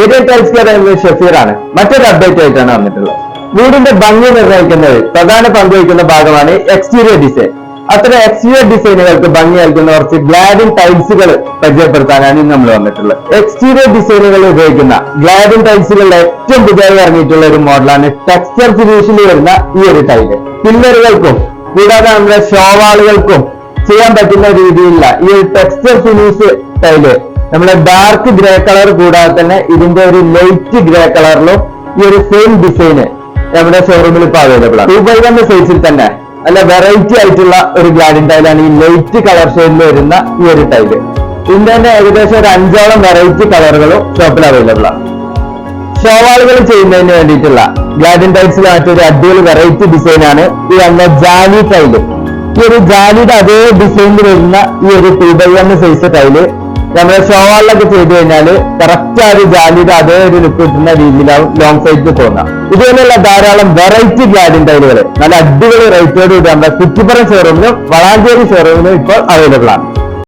Aerial tiles care എന്ന ഷെഫീറാണ് മറ്റൊരു update ആയിട്ടാണ് വന്നിട്ടുള്ളത്. വീടിന്റെ ഭംഗി നിർണ്ണയിക്കുന്നതിൽ പ്രധാന പങ്കുവഹിക്കുന്ന ഭാഗമാണ് എക്സ്റ്റീരിയർ ഡിസൈൻ. അത്തരം എക്സ്റ്റീരിയർ ഡിസൈനുകൾക്ക് ഭംഗി നൽകുന്ന കുറച്ച് ഗ്ലാഡിംഗ് ടൈൽസുകൾ പരിചയപ്പെടുത്താനാണ് ഇന്ന് നമ്മൾ വന്നിട്ടുള്ളത്. എക്സ്റ്റീരിയർ ഡിസൈനുകൾ ഉപയോഗിക്കുന്ന ഗ്ലാഡിംഗ് ടൈൽസുകളുടെ ഏറ്റവും പുതിയതായി ഇറങ്ങിയിട്ടുള്ള ഒരു മോഡലാണ് ടെക്സ്ചർ ഫിനിഷിൽ വരുന്ന ഈ ഒരു ടൈല്. പില്ലറുകൾക്കും കൂടാതെ നമ്മുടെ ഷോവാളുകൾക്കും ചെയ്യാൻ പറ്റുന്ന രീതിയിലുള്ള ഈ ഒരു ടെക്സ്ചർ ഫിനിഷ് ടൈല് നമ്മുടെ ഡാർക്ക് ഗ്രേ കളർ കൂടാതെ തന്നെ ഇതിന്റെ ഒരു ലൈറ്റ് ഗ്രേ കളറിലും ഈ ഒരു സെയിം ഡിസൈന് നമ്മുടെ ഷോറൂമിൽ ഇപ്പൊ അവൈലബിൾ ആണ്. 2x1 സൈസിൽ തന്നെ നല്ല വെറൈറ്റി ആയിട്ടുള്ള ഒരു ഗ്ലാഡിംഗ് ടൈലാണ് ഈ ലൈറ്റ് കളർ ഷെയ്ഡിൽ വരുന്ന ഈ ഒരു ടൈല്. ഇതിന്റെ തന്നെ ഏകദേശം ഒരു 5ഓളം വെറൈറ്റി കളറുകളും ഷോപ്പിൽ അവൈലബിൾ ആണ്. ഷോവാളുകൾ ചെയ്യുന്നതിന് വേണ്ടിയിട്ടുള്ള ഗ്ലാഡിംഗ് ടൈൽസിൽ മറ്റൊരു അടിപൊളി വെറൈറ്റി ഡിസൈനാണ് ഈ വന്ന ജാലി ടൈല്. ഈ ഒരു ജാലിയുടെ അതേ ഡിസൈനിൽ വരുന്ന ഈ ഒരു 2x1 സൈസ് ടൈല് നമ്മുടെ ഷോവാളിലൊക്കെ ചെയ്ത് കഴിഞ്ഞാല് കറക്റ്റ് ആ ഒരു ജാലിയുടെ അതേ ഒരു ലുക്ക് കിട്ടുന്ന രീതിയിലാവും ലോങ് സൈഡിൽ തോന്നാം. ഇതുപോലെയുള്ള ധാരാളം വെറൈറ്റി ഗ്ലാഡിംഗ് ടൈലുകൾ നല്ല അടിപൊളി റേറ്റോട് കൂടി നമ്മുടെ കുറ്റിപ്പുറം ഷോറൂമിലും വളാഞ്ചേരി ഷോറൂമിലും ഇപ്പോൾ അവൈലബിൾ ആണ്.